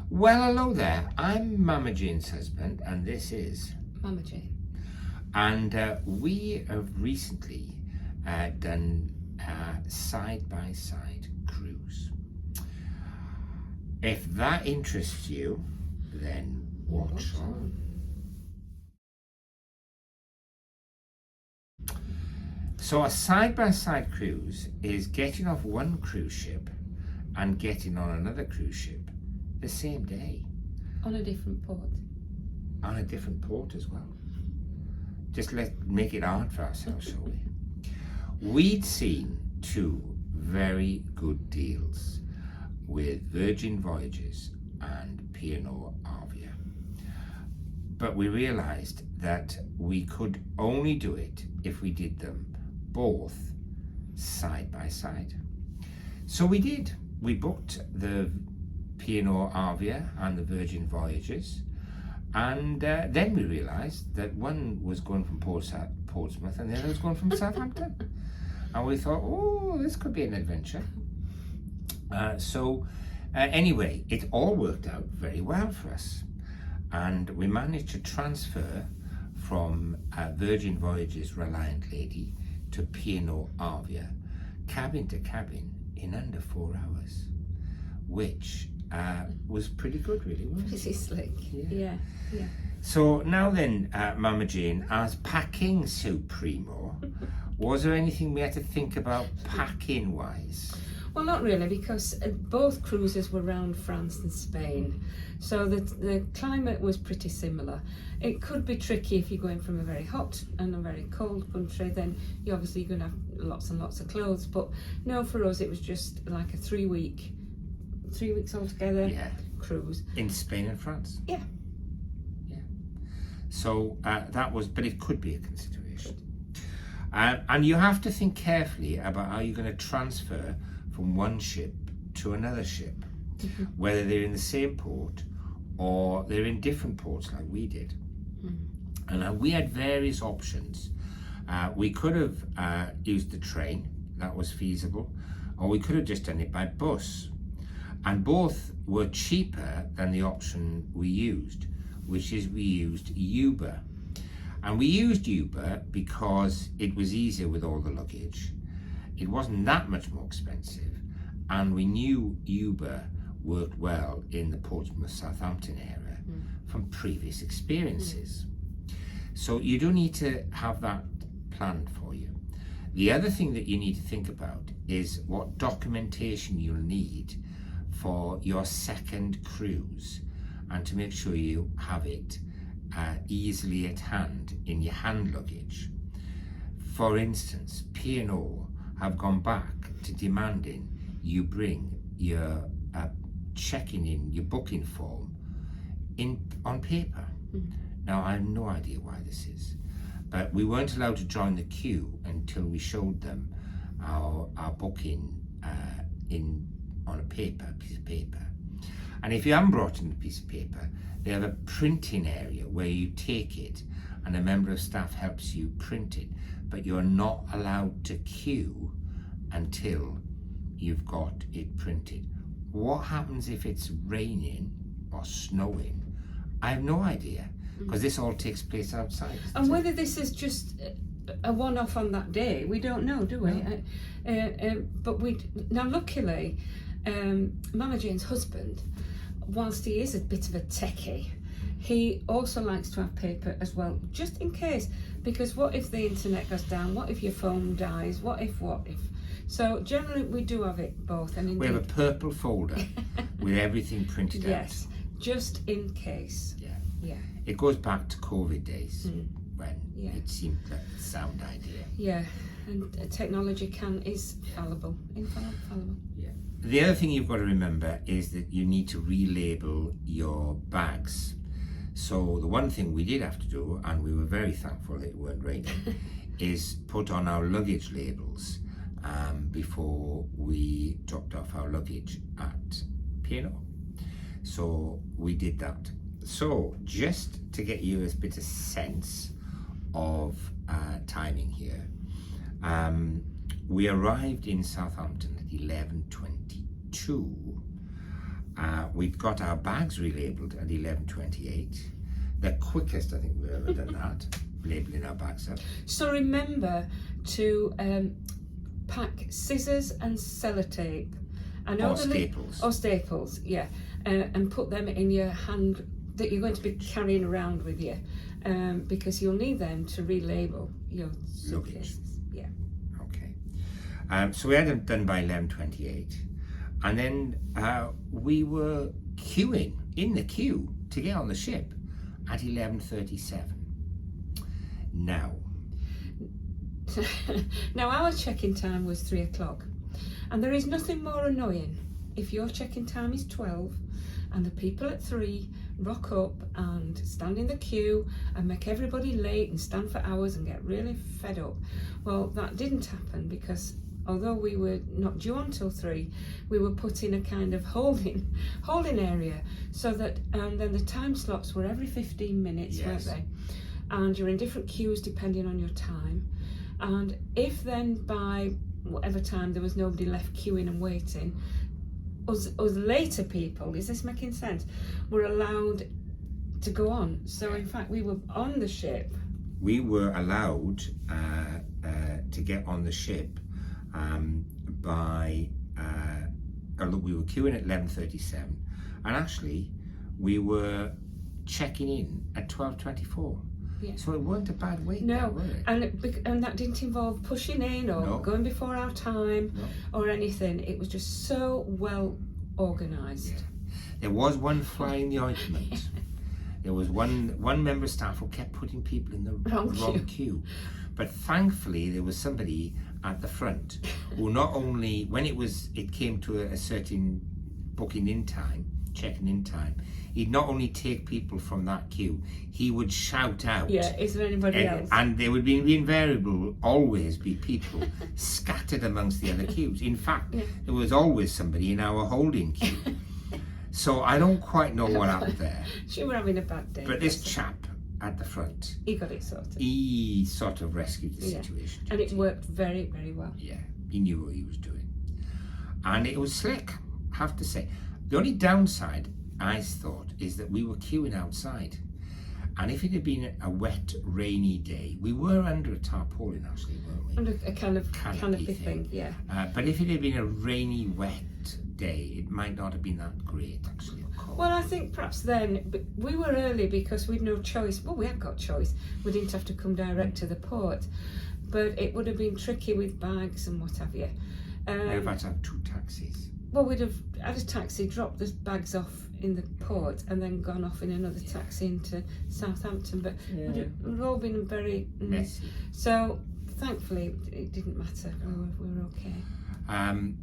Well, hello there. I'm Mama Jane's husband, and this is Mama Jane. And we have recently done a side-by-side cruise. If that interests you, then watch on. So a side-by-side cruise is getting off one cruise ship and getting on another cruise ship the same day. On a different port. On a different port as well. Just let's make it hard for ourselves, shall we? We'd seen two very good deals with Virgin Voyages and P&O Arvia. But we realised that we could only do it if we did them both side by side. So we did. We booked the P&O Arvia and the Virgin Voyages, and then we realised that one was going from Portsmouth and the other was going from Southampton. And we thought, oh, this could be an adventure. Anyway, it all worked out very well for us. And we managed to transfer from Virgin Voyages Reliant Lady to P&O Arvia, cabin to cabin, in under 4 hours, which was pretty good, really, wasn't it? Pretty slick. Yeah. So now then, Mama Jane, as packing supremo, was there anything we had to think about packing-wise? Well, not really, because both cruises were around France and Spain, so the climate was pretty similar. It could be tricky if you're going from a very hot and a very cold country, then you're obviously going to have lots and lots of clothes, but no, for us it was just like a 3 weeks altogether cruise. In Spain and France? Yeah. So that was, but it could be a consideration. And you have to think carefully about how you're going to transfer from one ship to another ship, whether they're in the same port or they're in different ports like we did. And we had various options. We could have used the train, that was feasible, or we could have just done it by bus. And both were cheaper than the option we used, which is we used Uber. And we used Uber because it was easier with all the luggage. It wasn't that much more expensive, and we knew Uber worked well in the Portsmouth, Southampton area from previous experiences. So you do need to have that planned for you. The other thing that you need to think about is what documentation you'll need for your second cruise, and to make sure you have it easily at hand in your hand luggage. For instance, P&O have gone back to demanding you bring your checking in, your booking form on paper. Now, I have no idea why this is, but we weren't allowed to join the queue until we showed them our booking on a piece of paper. And if you haven't brought in a piece of paper, they have a printing area where you take it and a member of staff helps you print it, but you're not allowed to queue until you've got it printed. What happens if it's raining or snowing? I have no idea, because this all takes place outside. And whether this is just a one-off on that day, we don't know, do we? No. But now luckily, Mama Jane's husband, whilst he is a bit of a techie, he also likes to have paper as well, just in case, because what if the internet goes down, what if your phone dies, what if? So generally we do have it both. And we have a purple folder with everything printed out. Yes, just in case. Yeah. It goes back to COVID days when it seemed like a sound idea. Yeah, and technology is fallible, infallible. Yeah. The other thing you've got to remember is that you need to relabel your bags. So the one thing we did have to do, and we were very thankful that it weren't raining, is put on our luggage labels before we dropped off our luggage at P&O. So we did that. So just to get you a bit of sense of timing here, we arrived in Southampton at 11:22, We'd got our bags relabelled at 11:28. The quickest I think we've ever done that, labelling our bags up. So remember to pack scissors and sellotape. I know Or staples. Or staples, yeah, and put them in your hand that you're going to be carrying around with you, because you'll need them to relabel your suitcases. Yeah. Okay. So we had them done by 11:28, and then we were queuing in the queue to get on the ship at 11:37. Now our check-in time was 3 o'clock, and there is nothing more annoying if your check-in time is 12 and the people at 3 rock up and stand in the queue and make everybody late and stand for hours and get really fed up. Well, that didn't happen, because although we were not due until 3, we were put in a kind of holding area, so that then the time slots were every 15 minutes, yes. weren't they? And you're in different queues depending on your time. And if then by whatever time there was nobody left queuing and waiting, us later people, is this making sense, were allowed to go on. So in fact we were on the ship. We were allowed to get on the ship by we were queuing at 11:37, and actually we were checking in at 12:24. Yeah. So it weren't a bad wait. No, were it? and that didn't involve pushing in or going before our time or anything. It was just so well organised. Yeah. There was one fly in the ointment. There was one member of staff who kept putting people in the wrong queue. But thankfully there was somebody at the front who not only, when it came to a certain checking in time, he'd not only take people from that queue, he would shout out. Yeah, is there anybody else? And there would be invariable always be people scattered amongst the other queues. In fact, there was always somebody in our holding queue. So I don't quite know what happened there. She were having a bad day. But this chap at the front, he got it sorted. He sort of rescued the situation. And it worked very, very well. Yeah, he knew what he was doing. And it was slick, I have to say. The only downside, I thought, is that we were queuing outside. And if it had been a wet, rainy day, we were under a tarpaulin actually, weren't we? Under a kind of canopy thing, yeah. But if it had been a rainy, wet day, it might not have been that great actually. Well, I think perhaps then, we were early because we'd no choice. Well, we had got choice. We didn't have to come direct to the port. But it would have been tricky with bags and what have you. We'd have had to have 2 taxis. Well, we'd have had a taxi, dropped the bags off in the port and then gone off in another taxi into Southampton, but we've all been very messy. So thankfully it didn't matter. We were okay.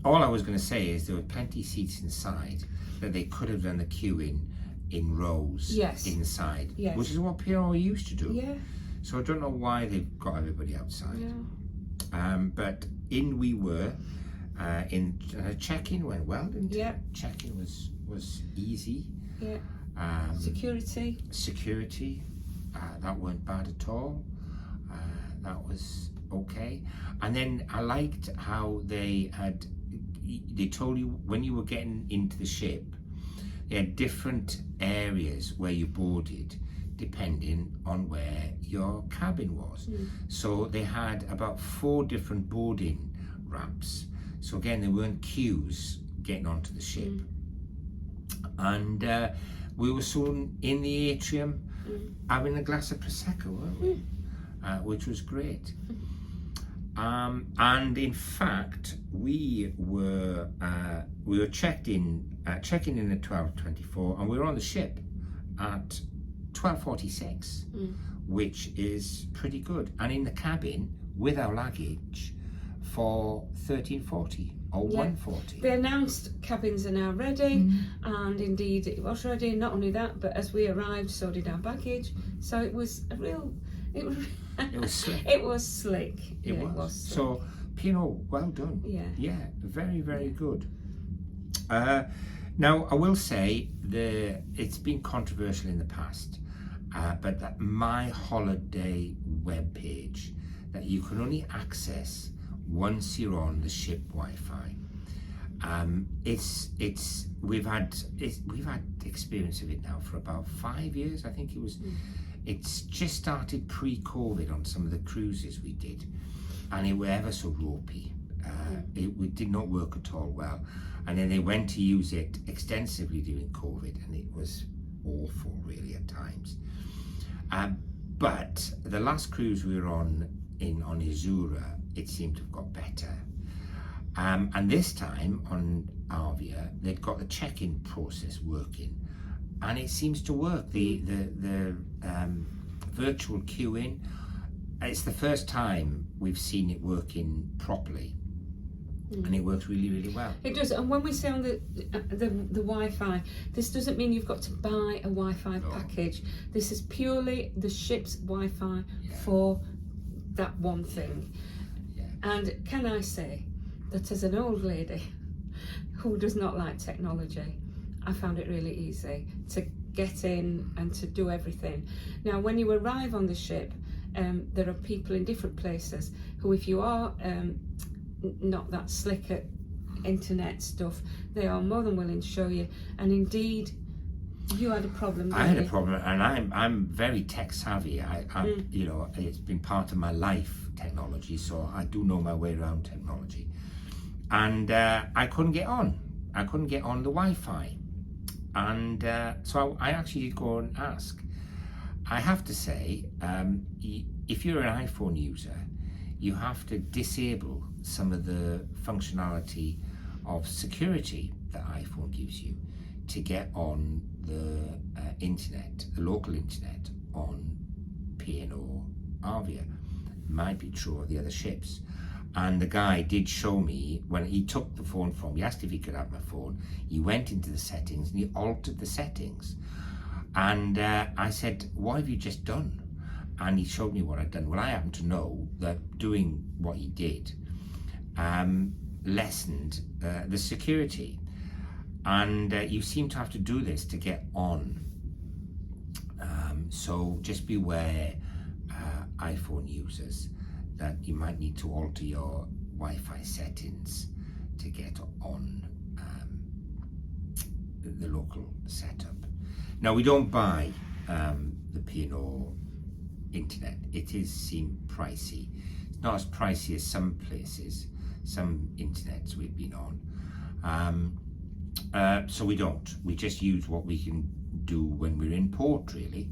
All I was going to say is there were plenty of seats inside that they could have done the queuing in rows inside, which is what Pierrot used to do. Yeah. So I don't know why they've got everybody outside. Yeah. But in we were. Check-in went well, didn't it? Yeah. Check-in was easy. Yeah. Security, that weren't bad at all. That was okay. And then I liked how they told you when you were getting into the ship, they had different areas where you boarded depending on where your cabin was. So they had about 4 different boarding ramps. So again, there weren't queues getting onto the ship. And we were soon in the atrium having a glass of Prosecco, weren't we? Which was great. And in fact, we were checking in at 12:24, and we were on the ship at 12:46, which is pretty good. And in the cabin with our luggage for 13:40 or 1:40. They announced cabins are now ready, and indeed it was ready. Not only that, but as we arrived, so did our baggage. So it was it was slick. It was slick. It was. So, Pino, well done. Yeah, very, very good. Now, I will say it's been controversial in the past, but that My Holiday webpage that you can only access once you're on the ship Wi-Fi. We've had experience of it now for about 5 years. I think it was. It's just started pre-COVID on some of the cruises we did, and it were ever so ropey. It did not work at all well, and then they went to use it extensively during COVID, and it was awful really at times. But the last cruise we were on Azura, it seemed to have got better. And this time on Arvia, they'd got the check-in process working, and it seems to work. The virtual queuing, it's the first time we've seen it working properly, and it works really, really well. It does. And when we say on the Wi-Fi, this doesn't mean you've got to buy a Wi-Fi package. This is purely the ship's Wi-Fi for that one thing. And can I say that as an old lady who does not like technology, I found it really easy to get in and to do everything. Now, when you arrive on the ship, there are people in different places who, if you are not that slick at internet stuff, they are more than willing to show you. And indeed, you had a problem. I had a problem, and I'm very tech savvy. You know, it's been part of my life, technology, so I do know my way around technology. And I couldn't get on. I couldn't get on the Wi-Fi, and so I actually did go and ask. I have to say, if you're an iPhone user, you have to disable some of the functionality of security that iPhone gives you to get on the internet, the local internet on P&O Arvia. Might be true of the other ships. And the guy did show me, when he took the phone from me, he asked if he could have my phone, he went into the settings and he altered the settings. And I said, what have you just done? And he showed me what I'd done. Well, I happen to know that doing what he did lessened the security. And you seem to have to do this to get on. So just beware, iPhone users, that you might need to alter your Wi-Fi settings to get on the local setup. Now, we don't buy the P&O internet. It is seem pricey. It's not as pricey as some places, some internets we've been on. So we don't. We just use what we can do when we're in port, really,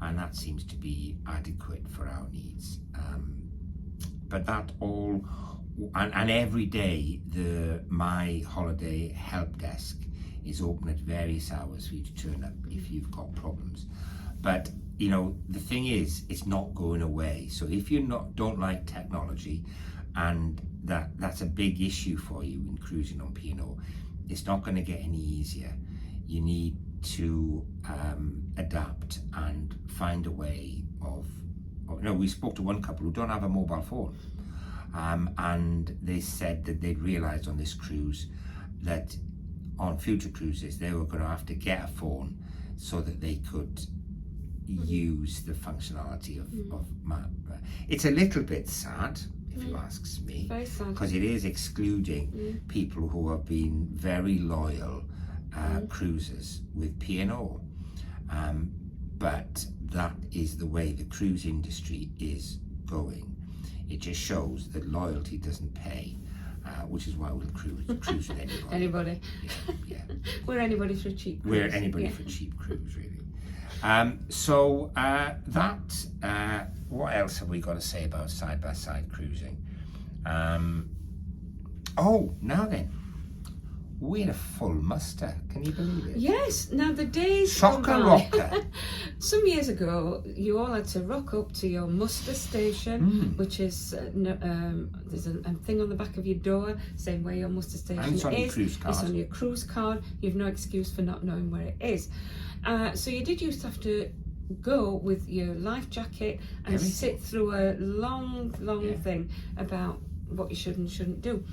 and that seems to be adequate for our needs. But that all, and every day the My Holiday help desk is open at various hours for you to turn up if you've got problems. But you know, the thing is, it's not going away. So if you don't like technology, and that's a big issue for you in cruising on P&O, it's not going to get any easier. You need to adapt and find a way of. No, we spoke to one couple who don't have a mobile phone, and they said that they'd realised on this cruise that on future cruises they were going to have to get a phone so that they could use the functionality of map. It's a little bit sad, if you ask me, because it is excluding people who have been very loyal cruisers with P&O. But that is the way the cruise industry is going. It just shows that loyalty doesn't pay, which is why we'll cruise with anybody. Anybody. Yeah. We're anybody for a cheap cruise. We're anybody for a cheap cruise, really. What else have we got to say about side-by-side cruising? Now then, we had a full muster. Can you believe it? Yes. Now the days Shock and rocker. Some years ago, you all had to rock up to your muster station, which is there's a thing on the back of your door saying where your muster station and it's on is. your cruise card. It's on your cruise card. You've no excuse for not knowing where it is. So you did used to have to go with your life jacket and sit through a long thing about what you should and shouldn't do.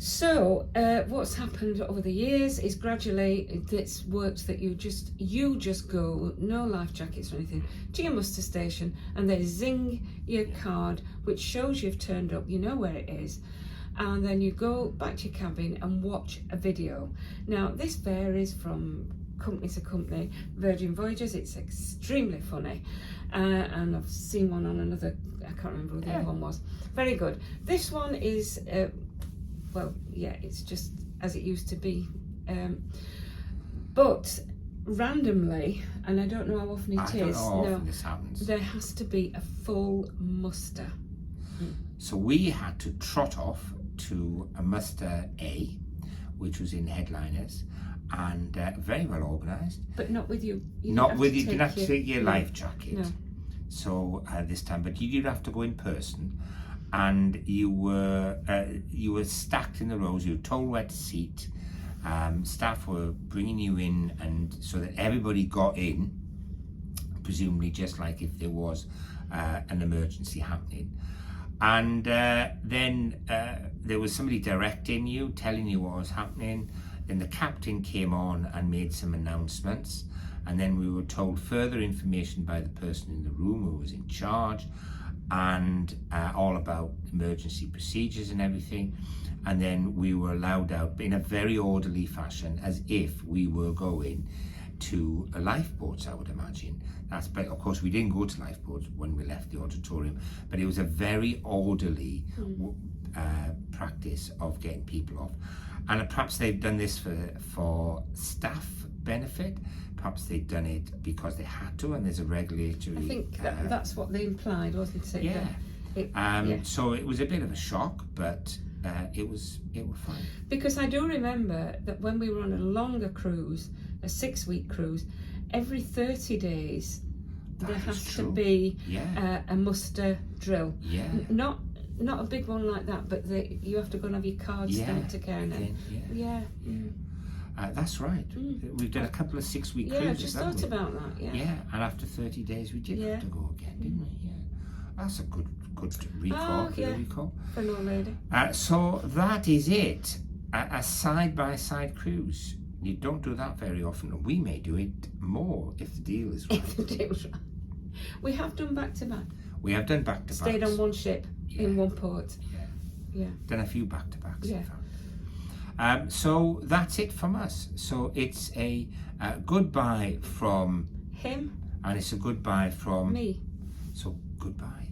So what's happened over the years is gradually it's worked that you just go, no life jackets or anything, to your muster station, and they zing your card, which shows you've turned up, you know where it is, and then you go back to your cabin and watch a video. Now this varies from company to company. Virgin Voyages, it's extremely funny, and I've seen one on another, I can't remember who the other one was. Very good. This one is well, yeah, it's just as it used to be, but randomly, and I don't know how often it is. How often this happens. There has to be a full muster. So we had to trot off to a muster A, which was in Headliners, and very well organised. But not with you. Not with you. You didn't have to take your life jacket. No. So this time, but you did have to go in person, and you were stacked in the rows. You were told where to seat. Staff were bringing you in, and so that everybody got in, presumably just like if there was an emergency happening. And then there was somebody directing you, telling you what was happening. Then the captain came on and made some announcements, and then we were told further information by the person in the room who was in charge, and all about emergency procedures and everything. And then we were allowed out in a very orderly fashion, as if we were going to a lifeboats, I would imagine. But of course we didn't go to lifeboats when we left the auditorium, but it was a very orderly practice of getting people off. And perhaps they've done this for staff benefit. Perhaps they've done it because they had to, and there's a regulatory. I think that's what they implied, wasn't it? Yeah. So it was a bit of a shock, but it was fine. Because I do remember that when we were on a longer cruise, a 6-week cruise, every 30 days there has to be a muster drill. Yeah. Not a big one like that, but you have to go and have your card stamped again. That's right. We've done a couple of 6-week cruises. Yeah, I just thought about that. Yeah. And after 30 days we did have to go again, didn't we? Yeah. That's a good recall. Recall. For an old lady. So that is it. A side-by-side cruise. You don't do that very often. We may do it more if the deal is right. If the deal's right. We have done back-to-back. We have done back-to-backs. Stayed on one ship in one port. Yeah. Done a few back-to-backs, in fact. So that's it from us. So it's a goodbye from him, and it's a goodbye from me. So goodbye.